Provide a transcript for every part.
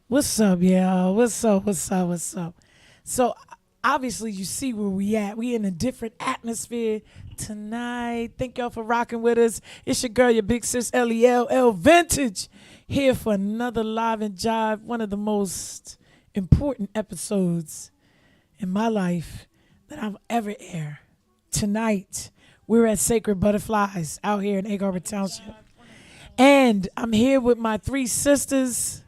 What's up, y'all? What's up? What's up? What's up? So obviously you see where we at. We in a different atmosphere tonight. Thank y'all for rocking with us. It's your girl, your big sis Lell Vintage, here for another live and jive, one of the most important episodes in my life that I've ever aired. Tonight, we're at Sacred Butterflies out here in Egg Harbor Township. And I'm here with my three sisters.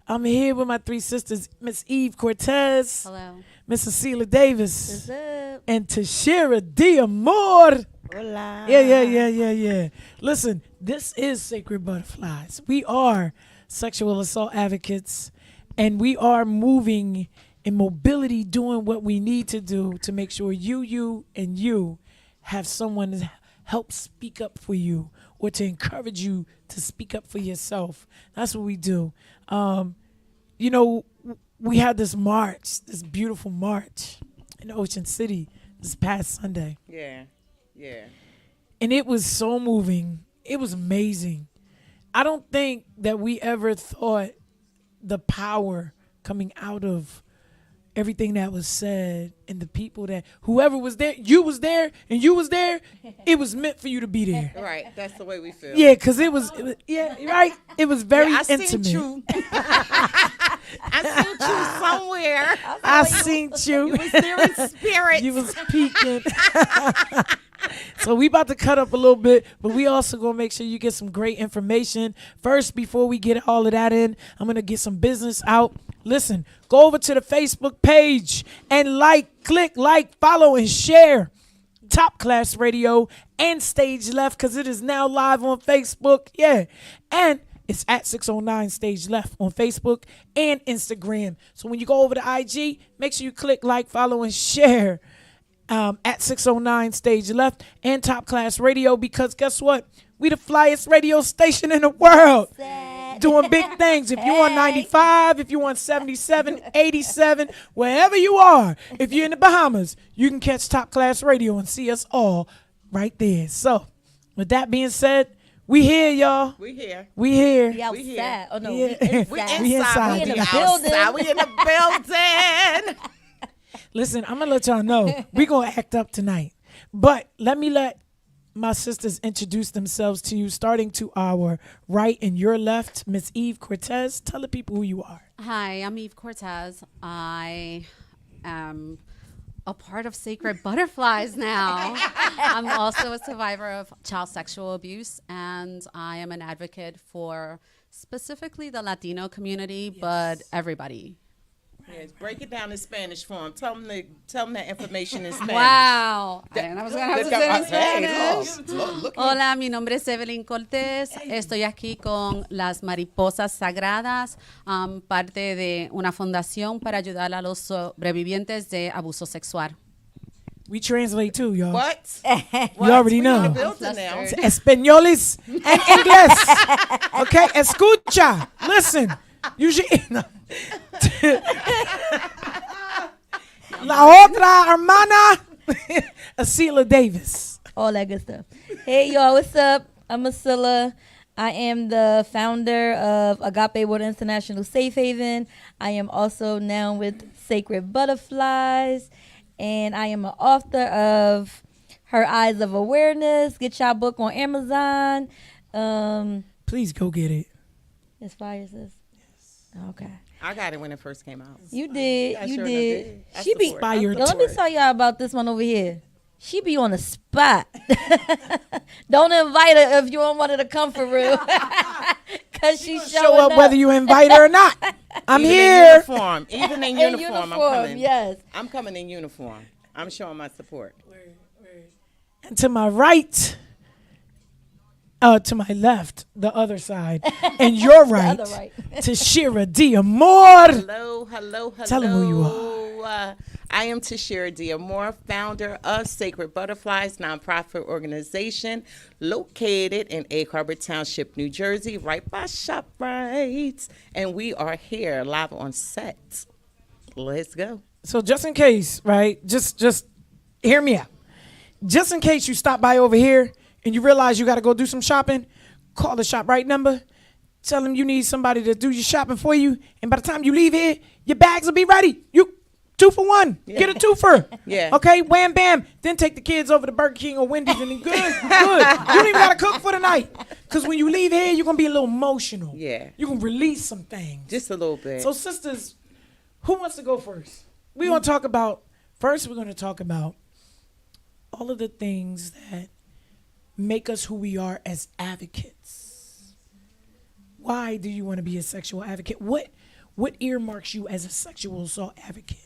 Miss Eve Cortez, Hello. Miss Cecilia Davis, What's up? and Tashira D'Amore. Hola. Yeah. Listen, this is Sacred Butterflies. We are sexual assault advocates, and we are moving in mobility, doing what we need to do to make sure you have someone to help speak up for you or to encourage you to speak up for yourself. That's what we do. We had this march, this beautiful march in Ocean City this past Sunday. Yeah. And it was so moving. It was amazing. I don't think that we ever thought the power coming out of everything that was said and the people that whoever was there, you was there and you was there, it was meant for you to be there. Right. That's the way we feel. Yeah, because it was right. It was very I intimate. seen you. I seen you somewhere. I seen you. You was there in spirit. You was peeking. So we about to cut up a little bit, but we also gonna make sure you get some great information. First, before we get all of that in, I'm gonna get some business out. Listen, go over to the Facebook page and click, follow, and share Top Class Radio and Stage Left, because it is now live on Facebook. Yeah. And it's at 609 Stage Left on Facebook and Instagram. So when you go over to IG, make sure you click, follow, and share at 609 Stage Left and Top Class Radio, because guess what? We the flyest radio station in the world. Doing big things. If you're on 95, if you're on 77, 87, wherever you are, if you're in the Bahamas, you can catch Top Class Radio and see us all right there. So, with that being said, we here, y'all. We here. We here. We outside. here. Oh no, Yeah. We inside. We inside. We in the outside. building. We in the building. Listen, I'm going to let y'all know, we're going to act up tonight. But let my sisters introduce themselves to you, starting to our right and your left. Miss Eve Cortez, tell the people who you are. Hi, I'm Eve Cortez. I am a part of Sacred Butterflies now. I'm also a survivor of child sexual abuse, and I am an advocate for specifically the Latino community, but everybody. Yes, break it down in Spanish for them. Tell them that information in Spanish. Wow. I was going to have to say it in Hey, Spanish. look. Hola, mi nombre es Evelyn Cortés. Estoy aquí con las Mariposas Sagradas, parte de una fundación para ayudar a los sobrevivientes de abuso sexual. We translate too, y'all. What? You already We in know. the building now. Españoles and English. Okay, escucha. Listen. You should. La otra hermana, Asila Davis. All that good stuff. Hey, y'all, what's up? I'm Asila. I am the founder of Agape Water International Safe Haven. I am also now with Sacred Butterflies, and I am an author of Her Eyes of Awareness. Get y'all book on Amazon. Please go get it. It's fire, sis. Okay. I got it when it first came out. You did. I You sure did. I She be. support. By your Yo, let me tell y'all about this one over here. She be on the spot. Don't invite her if you don't want her to come for real. Because she Show up whether you invite her or not. I'm Even here. in uniform. Even in in uniform, I'm uniform. coming. Yes. I'm coming in uniform. I'm showing my support. And to my right, to my left, the other side, and your right, other right. Tashira D'Amore. Hello. Tell 'em who you I am Tashira D'Amore, founder of Sacred Butterflies, nonprofit organization located in Egg Harbor Township, New Jersey, right by ShopRite. And we are here live on set. Let's go. So just in case, right? Just hear me out. Just in case you stop by over here and you realize you got to go do some shopping, call the ShopRite number. tell them you need somebody to do your shopping for you, and by the time you leave here, your bags will be ready. You 2 for 1. Get a twofer. Yeah. Okay, wham bam. Then take the kids over to Burger King or Wendy's and then good. You don't even gotta cook for the night. Cause when you leave here, you're gonna be a little emotional. Yeah. You can release some things. Just a little bit. So sisters, who wants to go first? We're gonna talk about all of the things that make us who we are as advocates. Why do you want to be a sexual advocate? What earmarks you as a sexual assault advocate?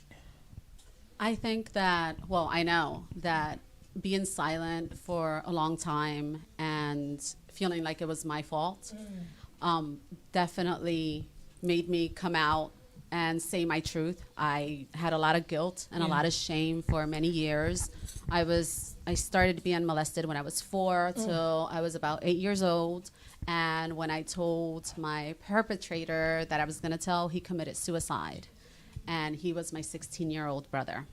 I think that, well, I know that being silent for a long time and feeling like it was my fault definitely made me come out and say my truth. I had a lot of guilt and a lot of shame for many years. I started being molested when I was 4 till I was about 8 years old. And when I told my perpetrator that I was going to tell, he committed suicide. And he was my 16-year-old brother.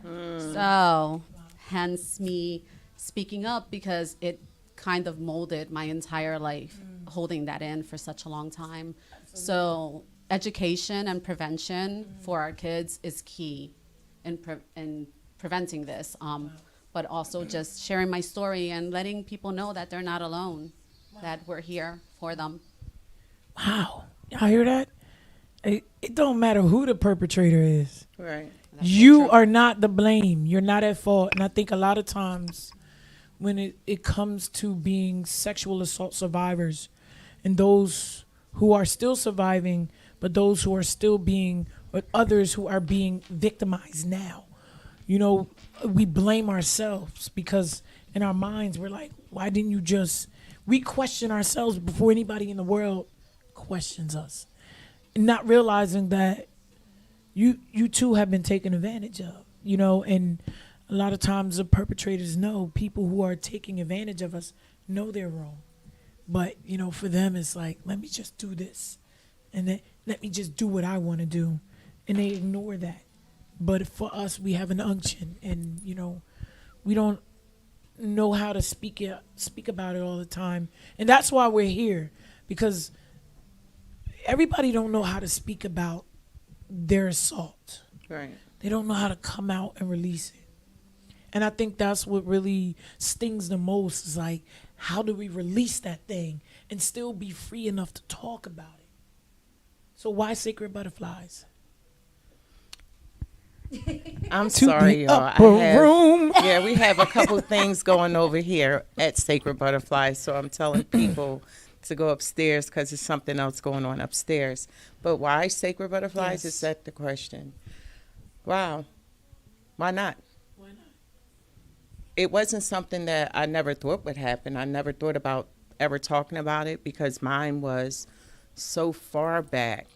So, hence me speaking up, because it kind of molded my entire life, holding that in for such a long time. So, education and prevention for our kids is key in preventing this. But also just sharing my story and letting people know that they're not alone, that we're here for them. Wow. Y'all hear that? It don't matter who the perpetrator is. Right. You are not the blame. You're not at fault. And I think a lot of times when it comes to being sexual assault survivors and those who are still surviving, but those who are still being, or others who are being victimized now, you know, we blame ourselves because in our minds we're like, why didn't you just, we question ourselves before anybody in the world questions us. And not realizing that you too have been taken advantage of, you know, and a lot of times the perpetrators know, people who are taking advantage of us know they're wrong. But, you know, for them it's like, let me just do this. And then let me just do what I want to do. And they ignore that. But for us, we have an unction, and, you know, we don't know how to speak about it all the time. And that's why we're here, because everybody don't know how to speak about their assault. Right. They don't know how to come out and release it. And I think that's what really stings the most, is like, how do we release that thing and still be free enough to talk about it? So why Sacred Butterflies? I'm To sorry, the y'all. upper room. Yeah, we have a couple things going over here at Sacred Butterflies, so I'm telling people to go upstairs because there's something else going on upstairs. But why Sacred Butterflies? Yes. Is that the question? Wow. Why not? Why not? It wasn't something that I never thought would happen. I never thought about ever talking about it because mine was so far back.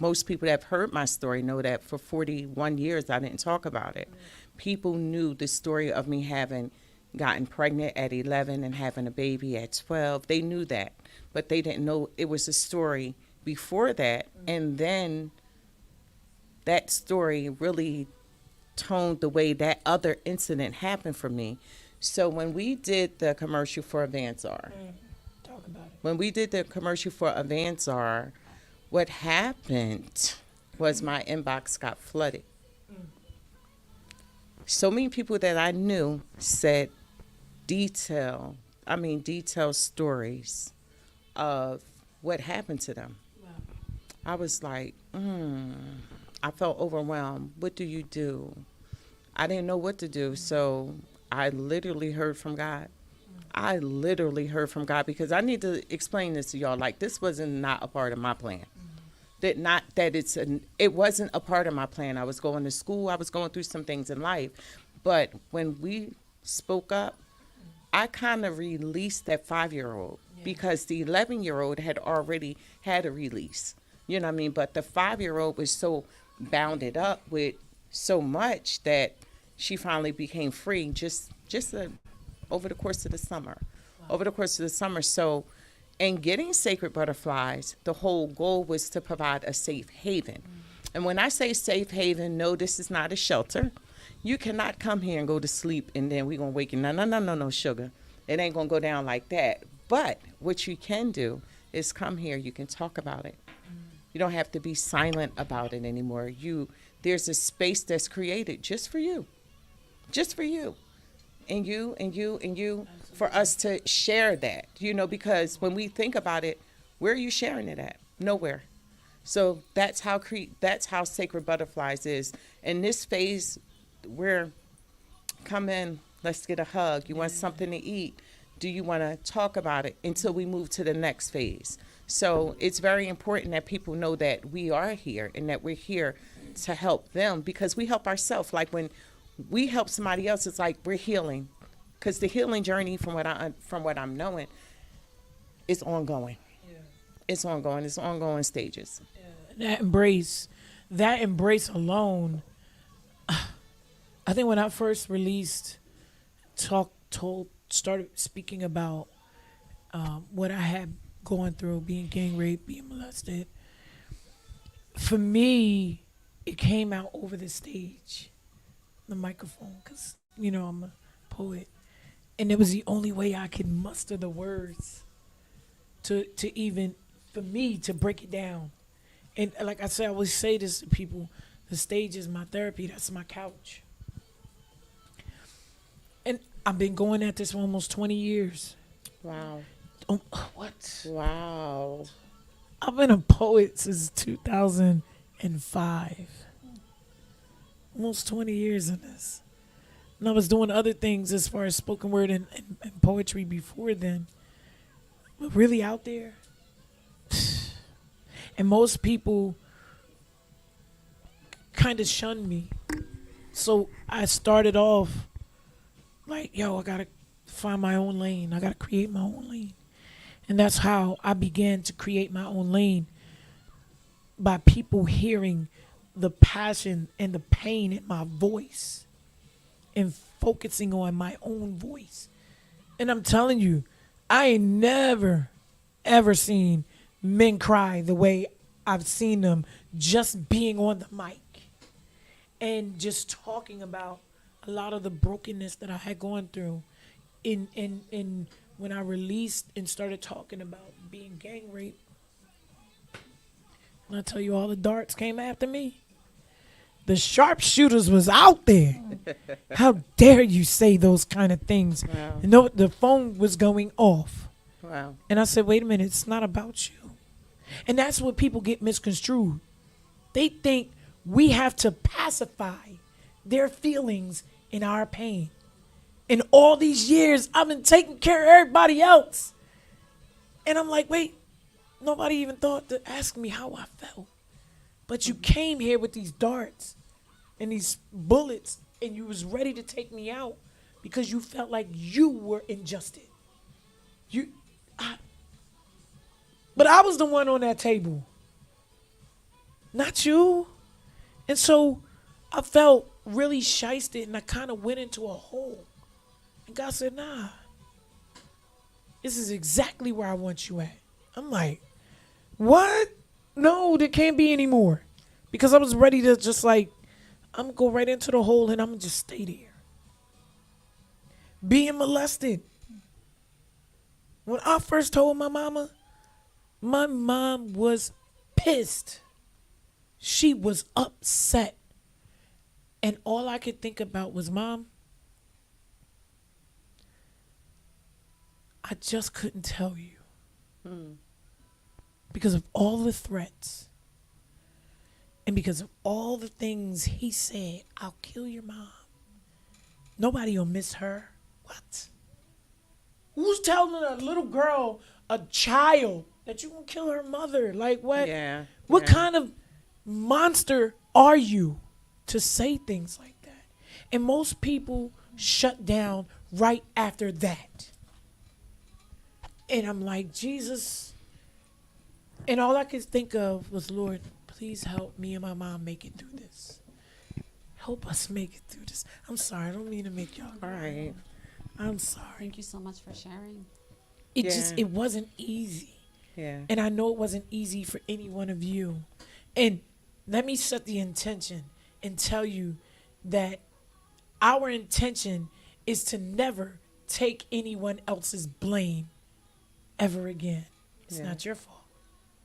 Most people that have heard my story know that for 41 years I didn't talk about it. People knew the story of me having gotten pregnant at 11 and having a baby at 12. They knew that, but they didn't know it was a story before that. And then that story really toned the way that other incident happened for me. So when we did the commercial for Avanzar, Talk about it. when we did the commercial for Avanzar, what happened was my inbox got flooded. So many people that I knew said detailed stories of what happened to them. Wow. I was like, I felt overwhelmed. What do you do? I didn't know what to do. So I literally heard from God. I literally heard from God, because I need to explain this to y'all. Like, this wasn't not a part of my plan. It wasn't a part of my plan. I was going to school. I was going through some things in life. But when we spoke up, I kind of released that 5-year-old because the 11-year-old had already had a release. You know what I mean? But the 5-year-old was so bounded up with so much that she finally became free over the course of the summer. So in getting Sacred Butterflies, the whole goal was to provide a safe haven. And when I say safe haven, no, this is not a shelter. You cannot come here and go to sleep and then we're going to wake you. No, sugar. It ain't going to go down like that. But what you can do is come here. You can talk about it. You don't have to be silent about it anymore. There's a space that's created just for you. Just for you. And you and you and you, for us to share that, because when we think about it, where are you sharing it at? Nowhere. So that's how Sacred Butterflies is. In this phase, we're come in, let's get a hug. You want something to eat? Do you want to talk about it until we move to the next phase? So it's very important that people know that we are here and that we're here to help them, because we help ourselves. Like when we help somebody else, it's like we're healing, because the healing journey, from what I'm knowing, is ongoing. Yeah. It's ongoing. It's ongoing stages. Yeah. That embrace alone. I think when I first released, started speaking about what I had going through, being gang raped, being molested. For me, it came out over the stage, the microphone, because I'm a poet, and it was the only way I could muster the words to even for me to break it down. And like I said, I always say this to people: the stage is my therapy. That's my couch. And I've been going at this for almost 20 years. Wow. What? Wow. I've been a poet since 2005. Almost 20 years in this. And I was doing other things as far as spoken word and poetry before then. But really out there. And most people kind of shun me. So I started off like, I got to find my own lane. I got to create my own lane. And that's how I began to create my own lane, by people hearing the passion and the pain in my voice and focusing on my own voice. And I'm telling you, I ain't never, ever seen men cry the way I've seen them just being on the mic and just talking about a lot of the brokenness that I had gone through in when I released and started talking about being gang raped. When I tell you, all the darts came after me. The sharpshooters was out there. How dare you say those kind of things? Wow. The phone was going off. Wow. And I said, wait a minute, it's not about you. And that's what people get misconstrued. They think we have to pacify their feelings in our pain. In all these years, I've been taking care of everybody else. And I'm like, wait, nobody even thought to ask me how I felt. But you came here with these darts and these bullets, and you was ready to take me out because you felt like you were injustice. But I was the one on that table, not you. And so I felt really shysted, and I kind of went into a hole. And God said, nah, this is exactly where I want you at. I'm like, what? No, there can't be any more. Because I was ready to just I'm going to go right into the hole and I'm going to just stay there. Being molested. When I first told my mama, my mom was pissed. She was upset. And all I could think about was, Mom, I just couldn't tell you. Because of all the threats. And because of all the things he said, I'll kill your mom. Nobody will miss her. What? Who's telling a little girl, a child, that you gonna kill her mother? Like what? Yeah. What kind of monster are you to say things like that? And most people shut down right after that. And I'm like, Jesus. And all I could think of was, Lord, please help me and my mom make it through this. Help us make it through this. I'm sorry. I don't mean to make y'all All right. I'm sorry. Thank you so much for sharing. It wasn't easy. Yeah. And I know it wasn't easy for any one of you. And let me set the intention and tell you that our intention is to never take anyone else's blame ever again. It's Yeah. not your fault.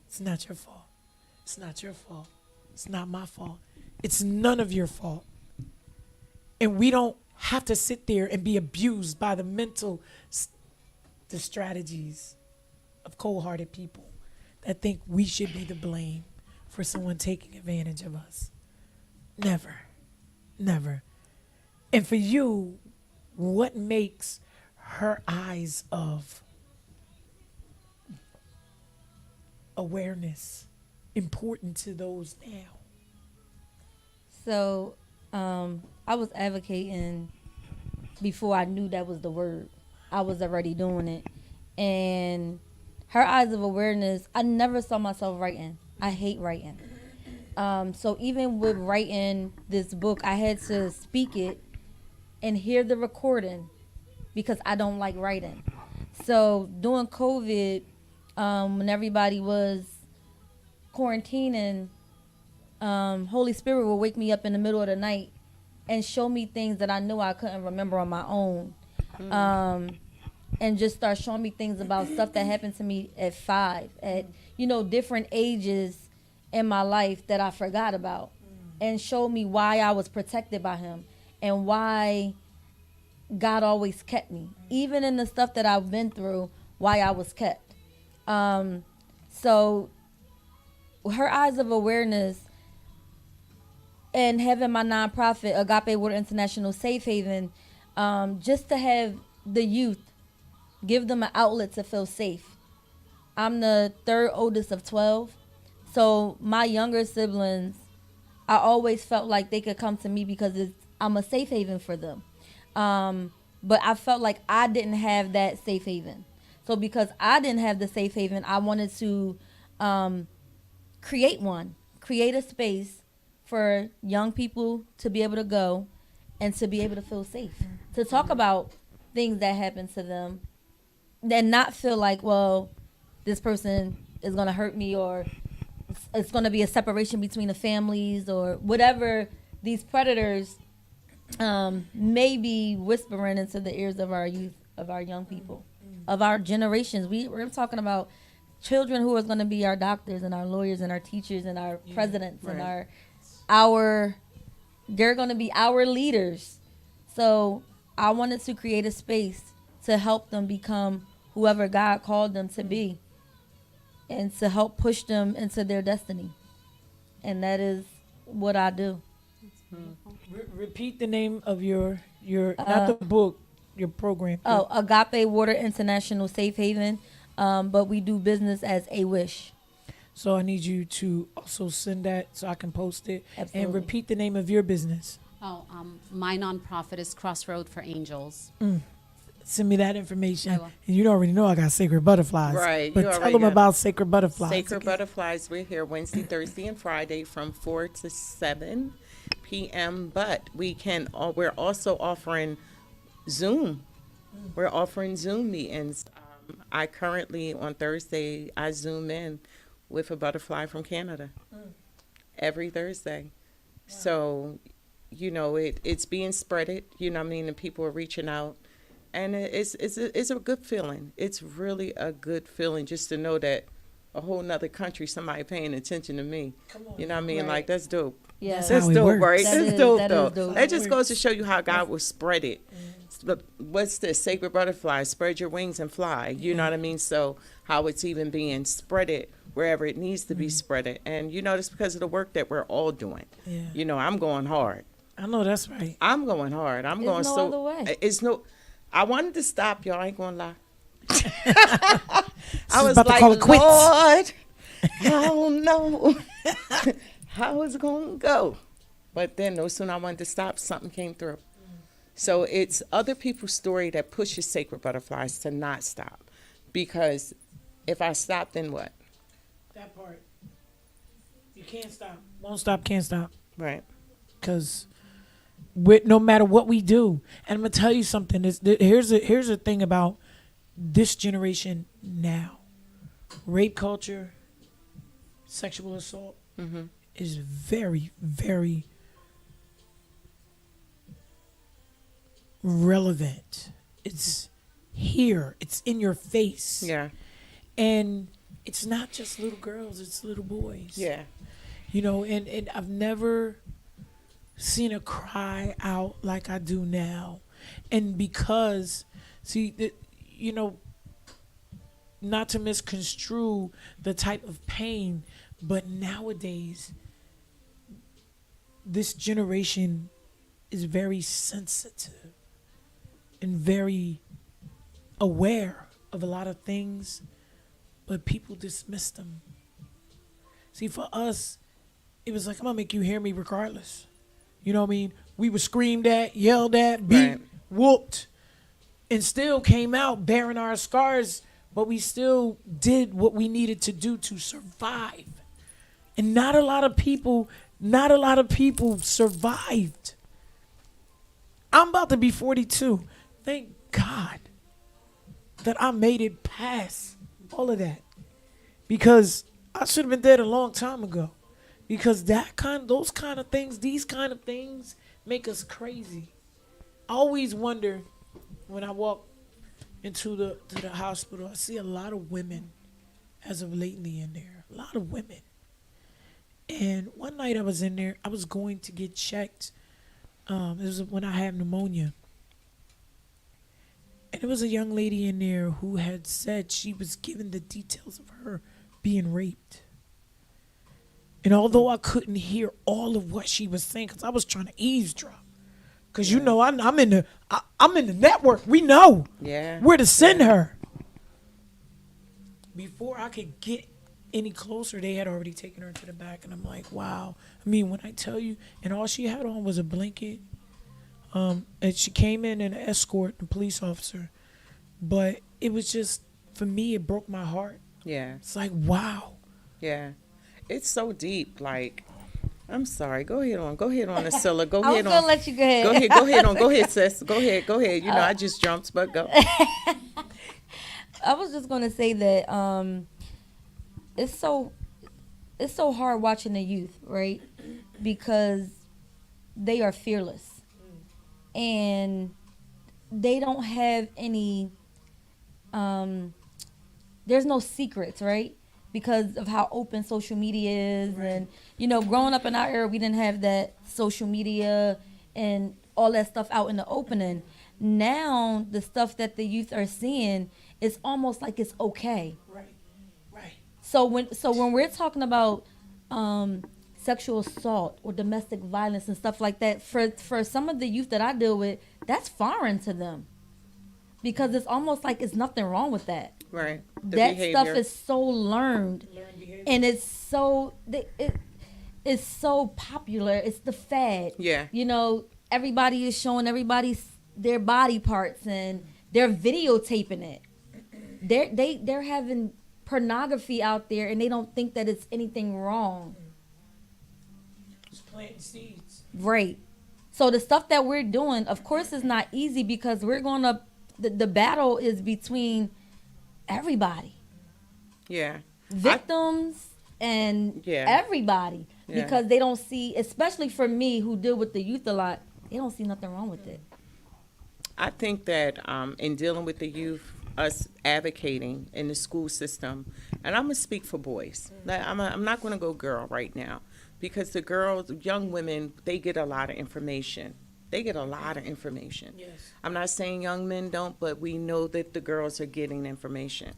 It's not your fault. It's not your fault. It's not my fault. It's none of your fault. And we don't have to sit there and be abused by the the strategies of cold-hearted people that think we should be the blame for someone taking advantage of us. Never. Never. And for you, what makes her eyes of awareness important to those now? So, I was advocating before I knew that was the word. I was already doing it. And her eyes of awareness, I never saw myself writing. I hate writing. So even with writing this book, I had to speak it and hear the recording because I don't like writing. So during COVID, when everybody was quarantining, Holy Spirit would wake me up in the middle of the night and show me things that I knew I couldn't remember on my own. And just start showing me things about stuff that happened to me at 5, at, different ages in my life that I forgot about, and showed me why I was protected by him and why God always kept me. Even in the stuff that I've been through, why I was kept. So her eyes of awareness and having my nonprofit, Agape Water International Safe Haven, just to have the youth, give them an outlet to feel safe. I'm the third oldest of 12. So my younger siblings, I always felt like they could come to me because I'm a safe haven for them. But I felt like I didn't have that safe haven. So because I didn't have the safe haven, I wanted to create a space for young people to be able to go and to be able to feel safe, to talk about things that happen to them and not feel like, well, this person is going to hurt me, or it's going to be a separation between the families, or whatever these predators may be whispering into the ears of our youth, of our young people, of our generations. We're talking about children who are going to be our doctors and our lawyers and our teachers and our presidents and they're going to be our leaders. So I wanted to create a space to help them become whoever God called them to be, and to help push them into their destiny. And that is what I do. Repeat the name of your not the book, your program. Oh, Agape Water International Safe Haven. But we do business as A Wish. So I need you to also send that so I can post it. Absolutely. And repeat the name of your business. My nonprofit is Crossroad for Angels. Send me that information. I will. And you already know I got Sacred Butterflies. Right, But you tell already them got about Sacred Butterflies. Sacred Butterflies, we're here Wednesday, Thursday, and Friday from 4 to 7 p.m. But we're also offering Zoom. We're offering Zoom meetings. I currently, on Thursday, I Zoom in with a butterfly from Canada every Thursday. So, it's being spreaded, and people are reaching out. And it's a good feeling. It's really a good feeling just to know that a whole nother country, somebody paying attention to me. You know what I mean? Right. Like, that's dope. Yeah. That's That's how it dope, works. right? That That's is- dope, that though. is dope. That just goes to show you how God will spread it. Look, what's this? Sacred butterfly, spread your wings and fly. You know what I mean? So how it's even being spreaded wherever it needs to be spreaded. And, that's because of the work that we're all doing. Yeah. I'm going hard. I know that's right. I'm going hard. I'm There's going no so. other way. It's no. I wanted to stop, y'all. I ain't gonna lie. I I was about to like, call it quits. Lord, I don't know how it's gonna go. But then, no sooner I wanted to stop, something came through. So it's other people's story that pushes Sacred Butterflies to not stop. Because if I stop, then what? That part. You can't stop. Won't stop, can't stop. Right. Because no matter what we do, and I'm gonna tell you something. Here's a thing about this generation now. Rape culture, sexual assault is very, very relevant. It's here. It's in your face. Yeah. And it's not just little girls, it's little boys. Yeah. You know, and I've never seen a cry out like I do now. And because, see, you know, not to misconstrue the type of pain, but nowadays, this generation is very sensitive and very aware of a lot of things, but people dismiss them. See, for us, it was like, I'm gonna make you hear me regardless. You know what I mean? We were screamed at, yelled at, beat, Right. whooped, and still came out bearing our scars, but we still did what we needed to do to survive. And not a lot of people survived. I'm about to be 42. Thank God that I made it past all of that. Because I should have been dead a long time ago. Because those kind of things, these kind of things make us crazy. I always wonder when I walk into the hospital, I see a lot of women as of lately in there. A lot of women. And one night I was in there, I was going to get checked. It was when I had pneumonia. And there was a young lady in there who had said she was given the details of her being raped. And although I couldn't hear all of what she was saying, because I was trying to eavesdrop, because you know I'm in the network. We know where to send her. Before I could get any closer, they had already taken her to the back, and I'm like, wow. I mean, when I tell you, and all she had on was a blanket, and she came in an escort, a police officer, but it was just, for me, it broke my heart. Yeah. It's like, wow. Yeah. It's so deep. Like, I'm sorry. Go ahead on, Ascilla. Go I was ahead gonna on. let you go ahead. Go ahead, sis. Go ahead. You know, I just jumped, but go. I was just gonna say that it's so hard watching the youth, right? Because they are fearless, and they don't have any. There's no secrets, right? Because of how open social media is, and you know, growing up in our era, we didn't have that social media and all that stuff out in the opening. Now, the stuff that the youth are seeing, it's almost like it's okay. Right. So when we're talking about sexual assault or domestic violence and stuff like that, for some of the youth that I deal with, that's foreign to them, because it's almost like it's nothing wrong with that. Right. That stuff is so learned and it's so it's so popular. It's the fad. Yeah. You know, everybody is showing their body parts, and they're videotaping it. They're having pornography out there, and they don't think that it's anything wrong. Just planting seeds. Right. So the stuff that we're doing, of course, is not easy, because we're going up. The battle is between everybody. Yeah. Victims and everybody. Yeah. Because they don't see, especially for me who deal with the youth a lot, they don't see nothing wrong with it. I think that in dealing with the youth, us advocating in the school system, and I'm going to speak for boys. I'm not going to go girl right now, because the girls, young women, they get a lot of information. Yes. I'm not saying young men don't, but we know that the girls are getting information.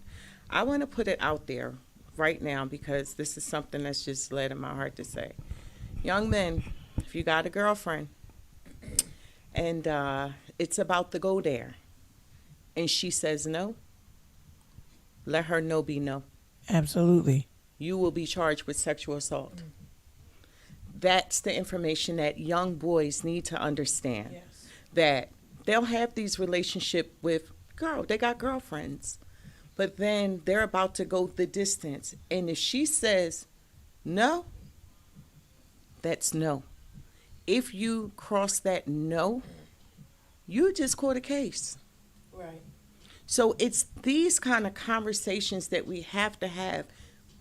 I want to put it out there right now, because this is something that's just led in my heart to say. Young men, if you got a girlfriend and it's about to go there, and she says no, let her no be no. Absolutely. You will be charged with sexual assault. That's the information that young boys need to understand. Yes. That they'll have these relationships with they got girlfriends, but then they're about to go the distance. And if she says no, that's no. If you cross that no, you just caught a case. Right. So it's these kind of conversations that we have to have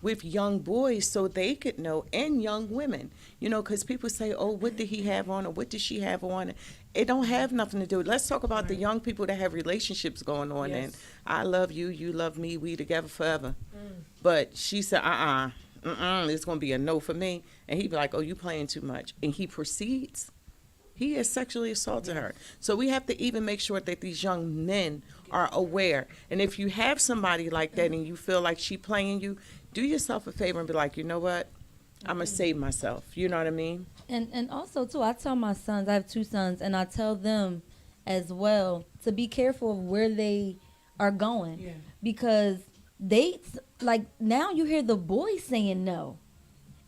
with young boys so they could know, and young women, because people say, oh, what did he have on or what did she have on? It don't have nothing to do. Let's talk about the young people that have relationships going on, and I love you, you love me, we together forever. But she said, it's going to be a no for me. And he'd be like, oh, you playing too much. And he proceeds. He has sexually assaulted her. So we have to even make sure that these young men are aware. And if you have somebody like that and you feel like she playing you, do yourself a favor and be like, you know what? I'm going to save myself. You know what I mean? And also, too, I tell my sons, I have 2 sons, and I tell them as well to be careful of where they are going. Yeah. Because like, now you hear the boys saying no.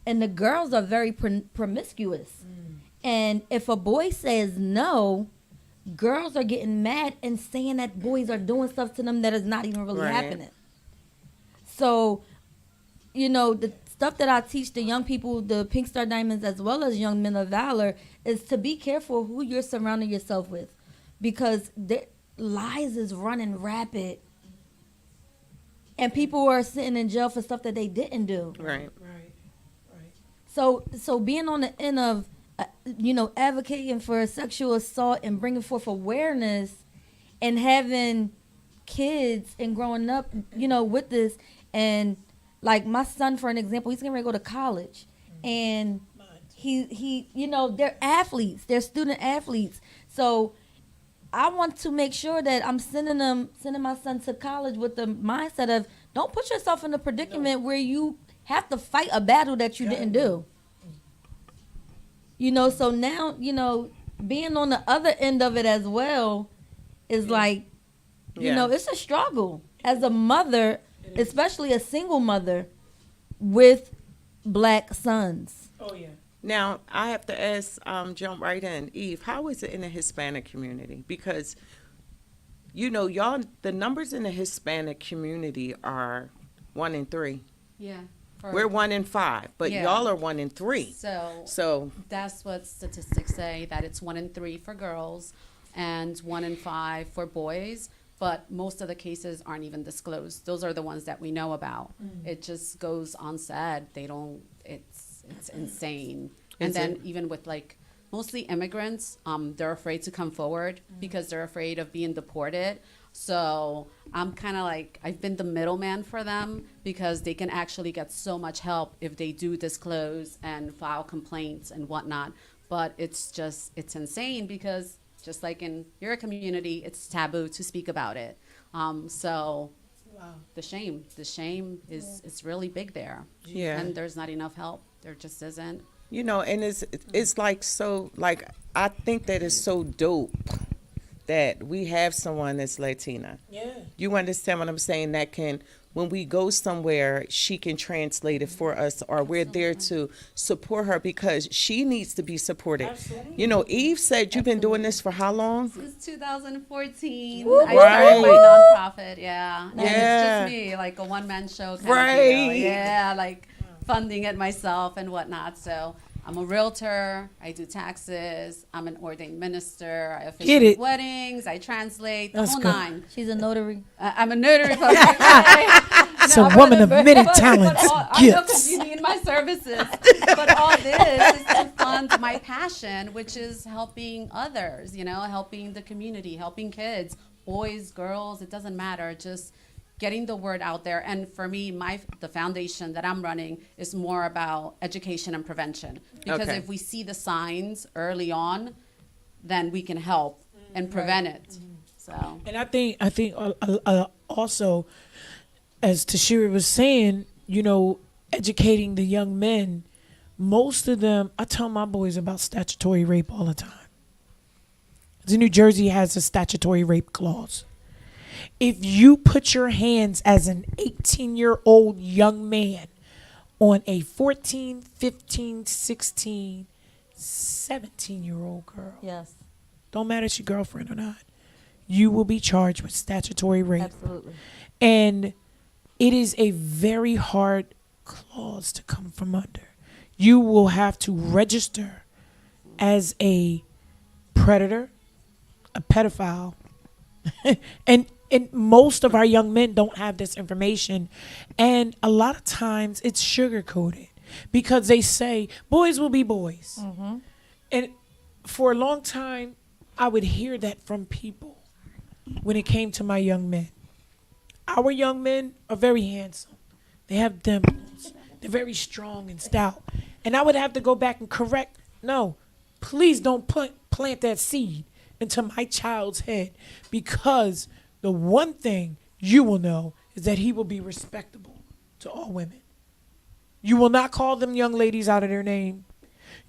And the girls are very promiscuous. And if a boy says no, girls are getting mad and saying that boys are doing stuff to them that is not even really happening. So, the stuff that I teach the young people, the Pink Star Diamonds, as well as Young Men of Valor, is to be careful who you're surrounding yourself with. Because lies is running rapid. And people are sitting in jail for stuff that they didn't do. Right. So being on the end of, advocating for sexual assault and bringing forth awareness and having kids and growing up, with this. And like my son, for an example, he's getting ready to go to college. And he they're athletes. They're student athletes. So I want to make sure that I'm sending my son to college with the mindset of, don't put yourself in a predicament where you have to fight a battle that you didn't do. So now, being on the other end of it as well is like, it's a struggle as a mother, especially a single mother with Black sons. Oh, yeah. Now, I have to ask, jump right in. Eve, how is it in the Hispanic community? Because, y'all, the numbers in the Hispanic community are 1 in 3. Yeah. We're 1 in 5, but y'all are 1 in 3. So that's what statistics say, that it's 1 in 3 for girls and 1 in 5 for boys. But most of the cases aren't even disclosed. Those are the ones that we know about. It just goes unsaid. They don't. It's insane. And then even with like mostly immigrants, they're afraid to come forward because they're afraid of being deported. So I'm kind of like, I've been the middleman for them because they can actually get so much help if they do disclose and file complaints and whatnot. But it's insane because just like in your community, it's taboo to speak about it. So the shame is it's really big there. Yeah. And there's not enough help. There just isn't. And it's like, so, like, I think that it's so dope that we have someone that's Latina. Yeah. You understand what I'm saying? That can, when we go somewhere, she can translate it for us, or we're there to support her because she needs to be supported. Absolutely. Eve said you've been doing this for how long? Since 2014. Woo! I started my nonprofit, yeah. And Yeah. it's just me, like a one-man show kind of Right. deal. Yeah, like funding it myself and whatnot. So I'm a realtor. I do taxes. I'm an ordained minister. I Get officiate it. weddings. I translate, the That's whole good. 9. She's a notary. I'm a notary. It's a woman of many talents, I know 'cause gifts. you need my services. But all this is to fund my passion, which is helping others, helping the community, helping kids, boys, girls, it doesn't matter. Just getting the word out there. And for me, the foundation that I'm running is more about education and prevention. Because Okay. if we see the signs early on, then we can help and prevent it. So And I think also, as Tashira was saying, educating the young men, most of them, I tell my boys about statutory rape all the time. New Jersey has a statutory rape clause. If you put your hands as an 18-year-old young man on a 14, 15, 16, 17-year-old girl, Yes, don't matter if it's your girlfriend or not, you will be charged with statutory rape. absolutely. And it is a very hard clause to come from under. You will have to register as a predator, a pedophile, and And most of our young men don't have this information. And a lot of times it's sugar coated because they say boys will be boys. And for a long time, I would hear that from people when it came to my young men. Our young men are very handsome. They have dimples. They're very strong and stout. And I would have to go back and correct, no, please don't plant that seed into my child's head, because the one thing you will know is that he will be respectable to all women. You will not call them young ladies out of their name.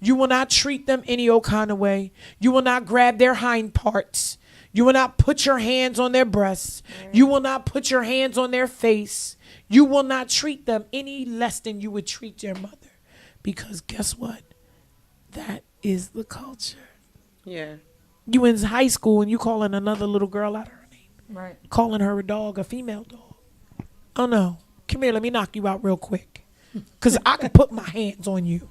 You will not treat them any old kind of way. You will not grab their hind parts. You will not put your hands on their breasts. You will not put your hands on their face. You will not treat them any less than you would treat their mother. Because guess what? That is the culture. Yeah. You in high school and you calling another little girl out of her name. Right. Calling her a dog, a female dog. Oh no. Come here, let me knock you out real quick. Because I can put my hands on you.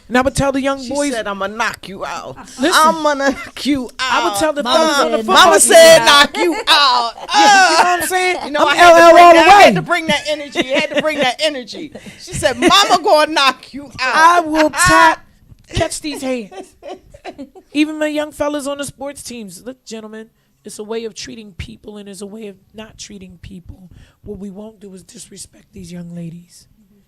And I would tell the young She boys. said, I'm going to knock you out. Listen, I'm going to knock you out. I would tell the fellas on the football Mama team. said, knock you out. You know what I'm saying? You know, I'm I had, LL all the I had way. to bring that energy. I had to bring that energy. She said, Mama going to knock you I out. will catch these hands. Even my young fellas on the sports teams. Look, gentlemen, it's a way of treating people and it's a way of not treating people. What we won't do is disrespect these young ladies,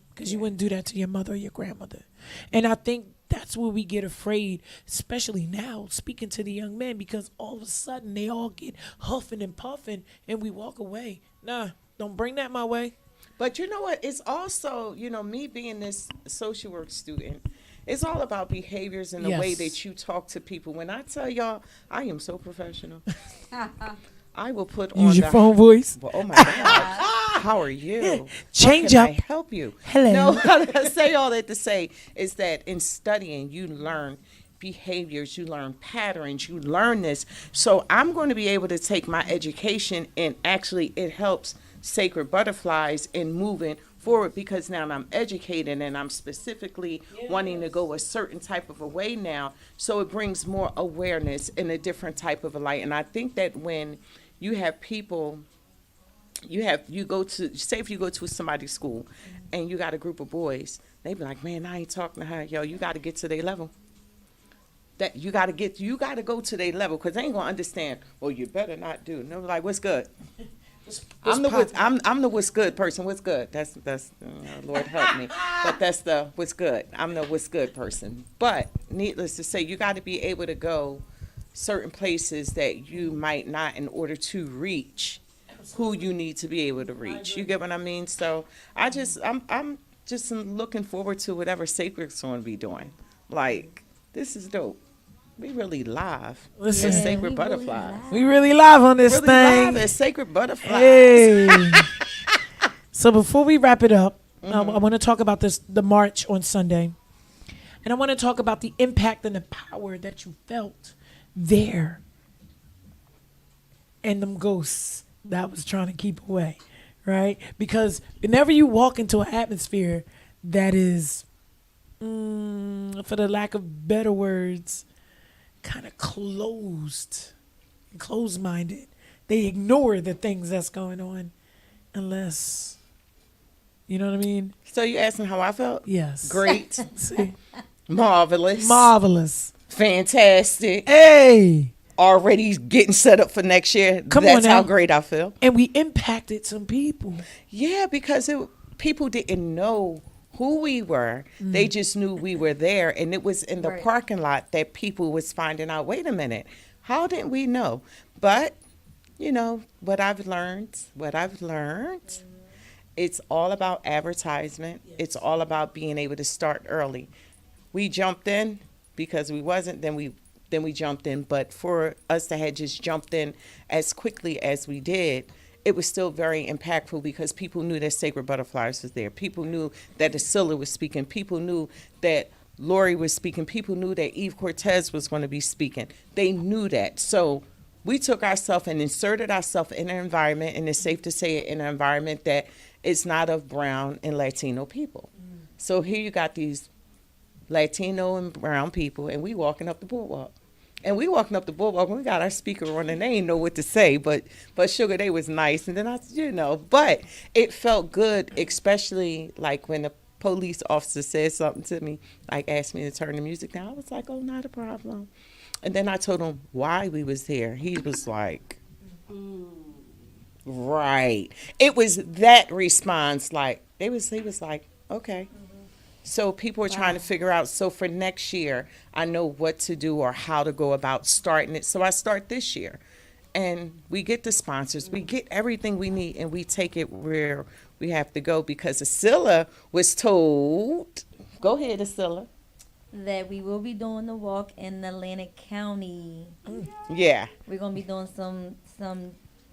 because you wouldn't do that to your mother or your grandmother. And I think that's where we get afraid, especially now, speaking to the young men, because all of a sudden they all get huffing and puffing and we walk away. Nah, don't bring that my way. But you know what? It's also, you know, me being this social work student, it's all about behaviors and the way Yes. that you talk to people. When I tell y'all, I am so professional. I will put on Use your the phone voice. Well, oh my God. How are you? Change How up. can I help you? Hello. No, I say all that to say is that in studying, you learn behaviors, you learn patterns, you learn this. So I'm going to be able to take my education and actually it helps Sacred Butterflies in moving forward, because now I'm educated and I'm specifically wanting to go a certain type of a way now. So it brings more awareness in a different type of a light. And I think that when you have people, you go to, say if you go to somebody's school and you got a group of boys, they be like, man, I ain't talking to her. Yo, you got to get to their level. That you got to go to their level, because they ain't gonna understand. Well, you better not do. No, like, what's good? I'm the what's good person. What's good? That's Lord help me. But that's the what's good. I'm the what's good person. But needless to say, you got to be able to go certain places that you might not in order to reach who you need to be able to reach. You get what I mean? So I'm just looking forward to whatever Sacred's going to be doing. Like, this is dope. We really live. Listen. As Yeah, Sacred we really Butterfly. live. We really live on this Really thing. live as Sacred Butterfly. Hey. So before we wrap it up, I want to talk about the march on Sunday. And I want to talk about the impact and the power that you felt there. And them ghosts that I was trying to keep away, right? Because whenever you walk into an atmosphere that is, for the lack of better words, kind of closed-minded, they ignore the things that's going on unless, you know what I mean? So you asking how I felt? Yes. Great. See? Marvelous. Marvelous. Fantastic. Hey. Already getting set up for next year. Come That's on now. how great I feel. And we impacted some people. Yeah, because people didn't know who we were. They just knew we were there. And it was in the Right. parking lot that people was finding out, wait a minute, how didn't we know? But, you know, what I've learned, it's all about advertisement. It's all about being able to start early. We jumped in because we wasn't, then we jumped in. But for us to have just jumped in as quickly as we did, it was still very impactful, because people knew that Sacred Butterflies was there. People knew that Ascilla was speaking. People knew that Lori was speaking. People knew that Eve Cortez was going to be speaking. They knew that. So we took ourselves and inserted ourselves in an environment, and it's safe to say it, in an environment that is not of brown and Latino people. So here you got these Latino and brown people, and we walking up the boardwalk. And we walking up the boardwalk, and we got our speaker on, and they ain't know what to say, but Sugar, they was nice. And then I said, but it felt good, especially like when the police officer said something to me, like asked me to turn the music down. I was like, oh, not a problem. And then I told him why we was there. He was like, right. It was that response, like, he was like, okay. So people are trying to figure out, so for next year, I know what to do or how to go about starting it. So I start this year. And we get the sponsors, we get everything we need, and we take it where we have to go, because Ascilla was told, go ahead, Ascilla. That we will be doing the walk in Atlantic County. Yeah, We're gonna be doing some.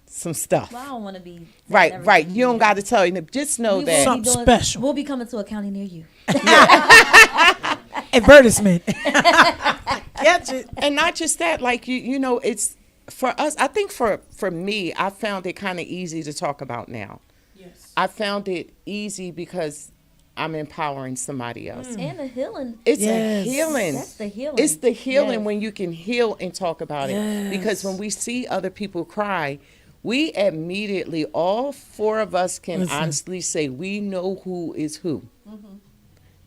some stuff. Well, I don't want to be Right. You don't got to tell you. Just know We that. will be Something doing- special. We'll be coming to a county near you. Advertisement. Catch it. And not just that, like you know, it's for us. I think for me, I found it kind of easy to talk about now. Yes. I found it easy because I'm empowering somebody else. And the healing. It's Yes. a healing. That's the healing. It's the healing Yes. when you can heal and talk about it. Because when we see other people cry, we immediately, all four of us can Listen. honestly say we know who is who.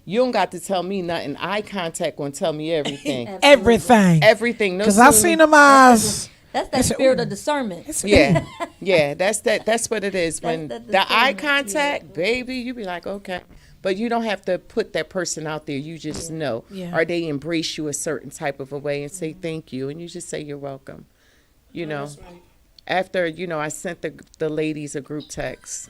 You don't got to tell me nothing. Eye contact gonna tell me everything. Everything. Everything. No Because I sooner- seen them eyes. That's that spirit of discernment. Yeah, that's what it is. When That's the eye discernment, contact, baby, you be like, okay. But you don't have to put that person out there. You just know. Yeah. Or they embrace you a certain type of a way and say thank you. And you just say you're welcome. You know. After, I sent the ladies a group text.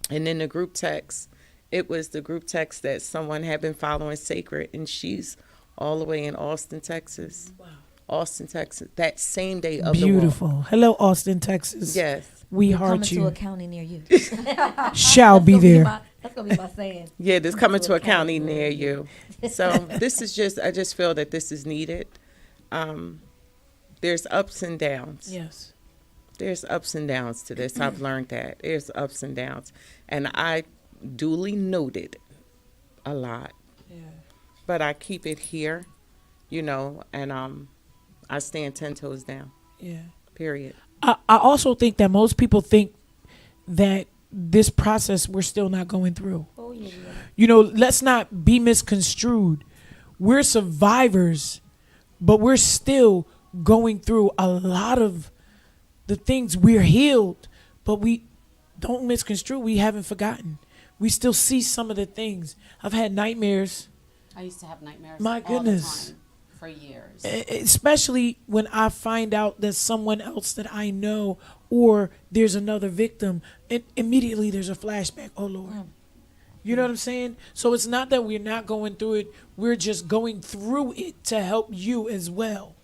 And in the group text, it was the group text that someone had been following Sacred. And she's all the way in Austin, Texas. Wow. Austin, Texas. That same day of the walk. Beautiful. Hello, Austin, Texas. Yes. We Coming heart to you. a county near you. Shall be there. That's gonna be my saying. Yeah, this coming to a county near you. So this is just, I just feel that this is needed. There's ups and downs. Yes. There's ups and downs to this. I've learned that. There's ups and downs. And I duly noted a lot. Yeah. But I keep it here, and I stand 10 toes down, Yeah. period. I also think that most people think that this process we're still not going through. Oh yeah. Let's not be misconstrued. We're survivors, but we're still going through a lot of the things. We're healed, but we don't misconstrue. We haven't forgotten. We still see some of the things. I've had nightmares, I used to have nightmares. My all goodness. the time for years. especially when I find out that someone else that I know or there's another victim, and immediately there's a flashback. Oh, Lord. You know what I'm saying? So it's not that we're not going through it. We're just going through it to help you as well.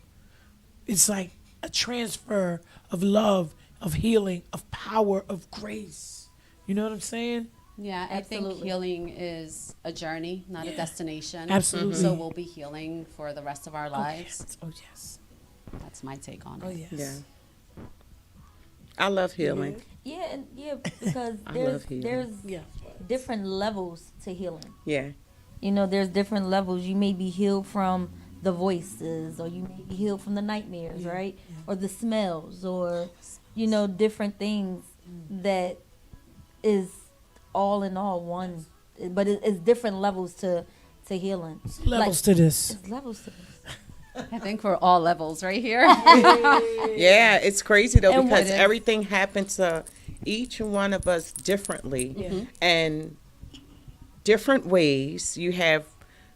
It's like a transfer of love, of healing, of power, of grace. You know what I'm saying? Yeah, I think Absolutely. healing is a journey, not a destination. Absolutely. So we'll be healing for the rest of our lives. Oh, yes. That's my take on it. Oh, yes. Yeah. I love healing. Yeah, because I there's love healing. there's Yeah. different levels to healing. Yeah. There's different levels. You may be healed from the voices, or you may be healed from the nightmares, right? Or the smells, or different things that is all in all one, but it's different levels to healing. Levels to this. It's levels to this. I think we're all levels right here. Yeah, it's crazy though, And because what is- everything happened to each one of us differently and different ways. You have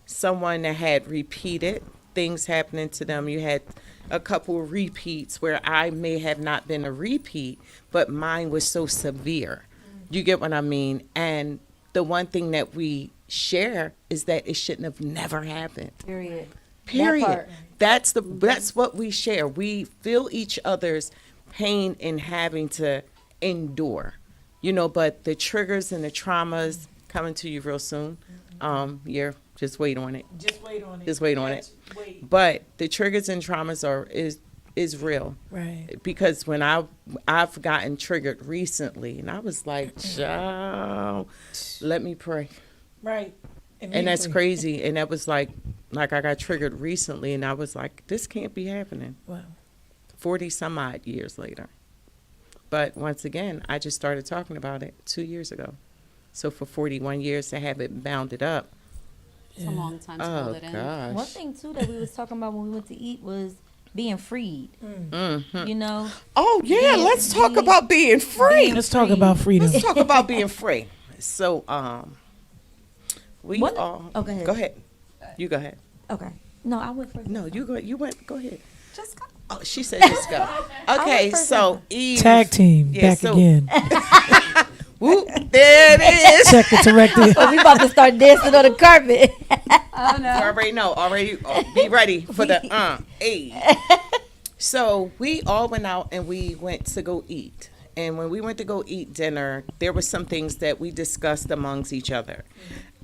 someone that had repeated things happening to them. You had a couple of repeats where I may have not been a repeat, but mine was so severe. You get what I mean? And the one thing that we share is that it shouldn't have never happened. Period. Period. part. That's what we share. We feel each other's pain in having to endure. But the triggers and the traumas coming to you real soon. Just wait on it. Just wait on it. Just wait on it. Wait. But the triggers and traumas is real. Right. Because when I've gotten triggered recently, and I was like, child, let me pray. Right. And that's crazy. And that was like like I got triggered recently, and I was like, this can't be happening. Wow. 40 some odd years later. But once again, I just started talking about it 2 years ago. So for 41 years to have it bounded up. It's a long time to Oh hold it in. One gosh. thing too that we was talking about when we went to eat was being freed. Mhm. You know, Oh yeah, Being- let's talk being- about being free. Let's talk about freedom. Let's talk about being free. So we What- all. oh, go ahead. Go ahead. You go ahead. okay. No, I went first. No, you go. You went. Go ahead. Just go. Oh, she said just go. Okay, first so Eve. Tag team Yeah, back so- again. Whoop, there it is. Check the director. Oh, we about to start dancing on the carpet. Oh no. Already know. Already be ready for the hey. So we all went out and we went to go eat. And when we went to go eat dinner, there were some things that we discussed amongst each other.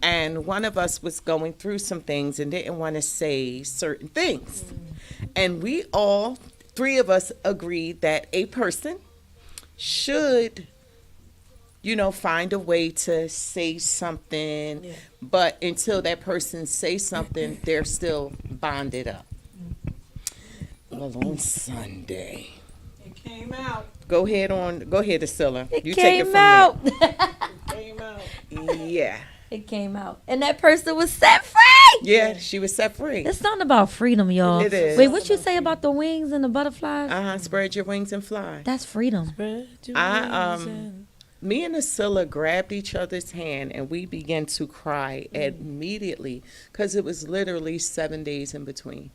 And one of us was going through some things and didn't want to say certain things. And we all, three of us, agreed that a person should, find a way to say something. Yeah. But until that person says something, they're still bonded up. Well, on Sunday. It came out. Go ahead, Ascilla. It You take it came from out. Came out. there. Yeah. It came out, and that person was set free. Yeah, she was set free. It's something about freedom, y'all. It is. Wait, what you say about the wings and the butterflies? Spread your wings and fly. That's freedom. Spread your I, wings and- Me and Ascilla grabbed each other's hand and we began to cry immediately because it was literally 7 days in between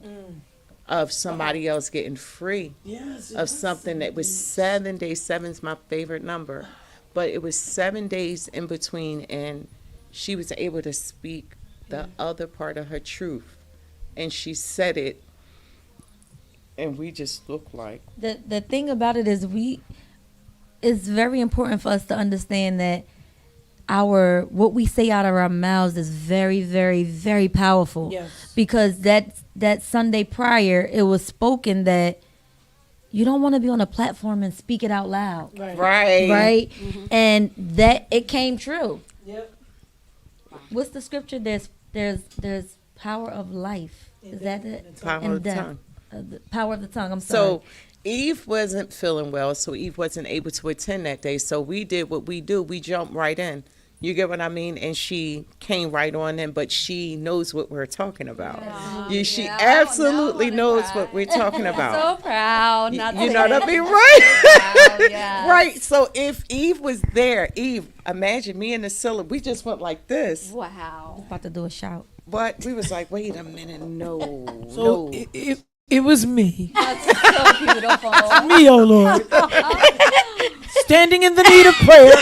of somebody else getting free Yes, it of was something that was 7 days. Seven's my favorite number, but it was 7 days in between, and she was able to speak the other part of her truth, and she said it, and we just looked like, The thing about it is it's very important for us to understand that what we say out of our mouths is very, very, very powerful. Yes. Because that Sunday prior, it was spoken that you don't want to be on a platform and speak it out loud. right, Right? And that it came true. Yep. What's the scripture? There's power of life. Is that it? Power And of the death. tongue. The power of the tongue. I'm sorry. So Eve wasn't feeling well, so Eve wasn't able to attend that day. So we did what we do. We jumped right in. You get what I mean? And she came right on in, but she knows what we're talking about. She Yeah, absolutely I wanna knows cry. what we're talking about. So proud. Not You to know what I say mean? it. Right? Proud, yes. Right. So if Eve was there, imagine me and Ascilla, we just went like this. Wow. About to do a shout. But we was like, wait a minute, no. So no. it was me. That's so beautiful. Me, oh Lord. Standing in the need of prayer.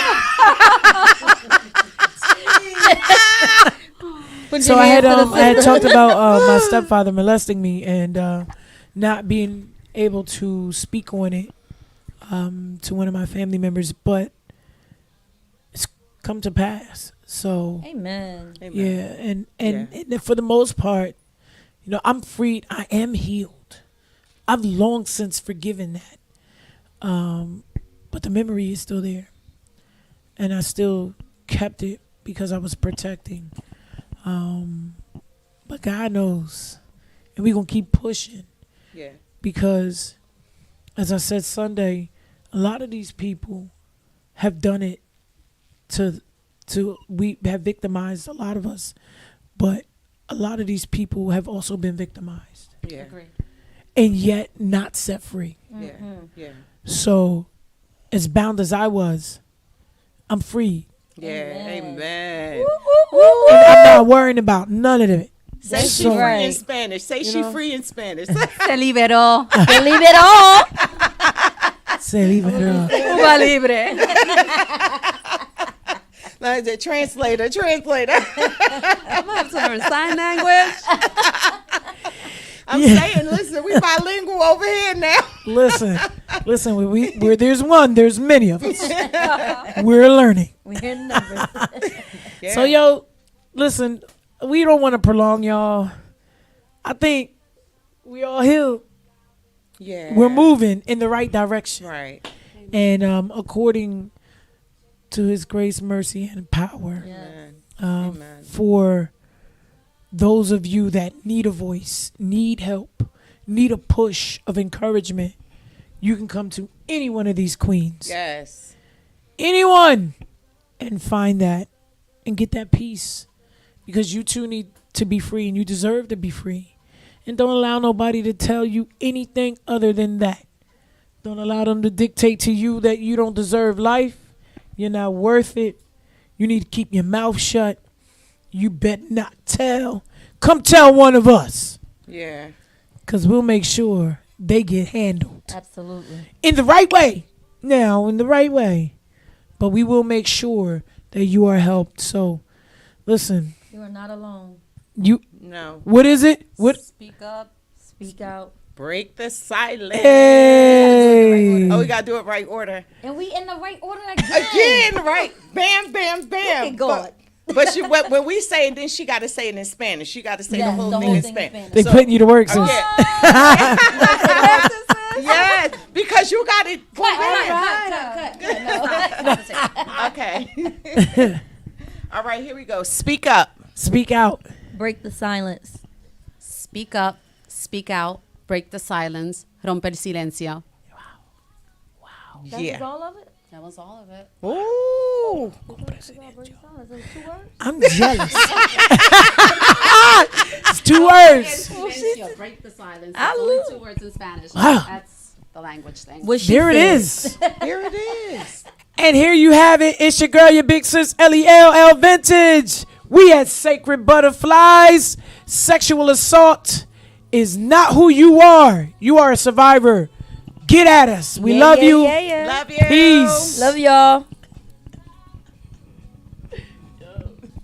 Put So your I had hands to the I had ceiling. talked about my stepfather molesting me and not being able to speak on it to one of my family members, but it's come to pass. So Amen. Amen. yeah, and Yeah. for the most part, I'm freed. I am healed. I've long since forgiven that. But the memory is still there, and I still kept it because I was protecting. But God knows, and we're gonna keep pushing Yeah. because, as I said Sunday, a lot of these people have done it we have victimized a lot of us, but a lot of these people have also been victimized Yeah. Agreed. and yet not set free. Yeah. Yeah. So, as bound as I was, I'm free. Yeah. Amen. Amen. And I'm not worrying about none of it. Say That's she so- free in right. Spanish. Say she know? free in Spanish. Se liberó. You leave it all. Say, leave it up. Cuba libre. Like the translator. I'm gonna have to learn sign language. I'm Yeah. saying, listen, we bilingual over here now. Listen, where there's one, there's many of us. We're learning. We hear the numbers. Yeah. So, yo, listen, we don't want to prolong y'all. I think we all healed. Yeah. We're moving in the right direction. Right. And according to his grace, mercy, and power, Yeah. Amen. um, Amen. for those of you that need a voice, need help, need a push of encouragement, you can come to any one of these queens. Yes. Anyone, and find that and get that peace, because you too need to be free and you deserve to be free. And don't allow nobody to tell you anything other than that. Don't allow them to dictate to you that you don't deserve life, you're not worth it, you need to keep your mouth shut, you bet not tell. Come tell one of us, Yeah. because we'll make sure they get handled Absolutely. in the right way. Now, in the right way. But we will make sure that you are helped. So, listen, You are not alone. No. what is it? What? Speak up. Speak out. Break the silence. Hey. Oh, we gotta do it right order. And we in the right order again. Again, right? Bam, bam, bam. Look at God. But she, when we say it, then she got to say it in Spanish. She got to say Yes, the whole thing in Spanish. They So- putting you to work, sis. Okay. Yes, because you got it. Okay. All right, here we go. Speak up. Speak out. Break the silence. Speak up. Speak out. Break the silence. Romper el silencio. That Yeah. was all of it? That was all of it. Ooh. Break the silence. It was 2 words? I'm jealous. It's 2 words. Silencio. Break the silence. I It's only lose. 2 words in Spanish. Wow. That's the language thing. What she There it said. is. Here it is. And here you have it. It's your girl, your big sis, LELL Vintage. We at Sacred Butterflies. Sexual assault is not who you are. You are a survivor. Get at us. We Yeah, love yeah, you. Yeah, yeah. Love you. Peace. Love y'all.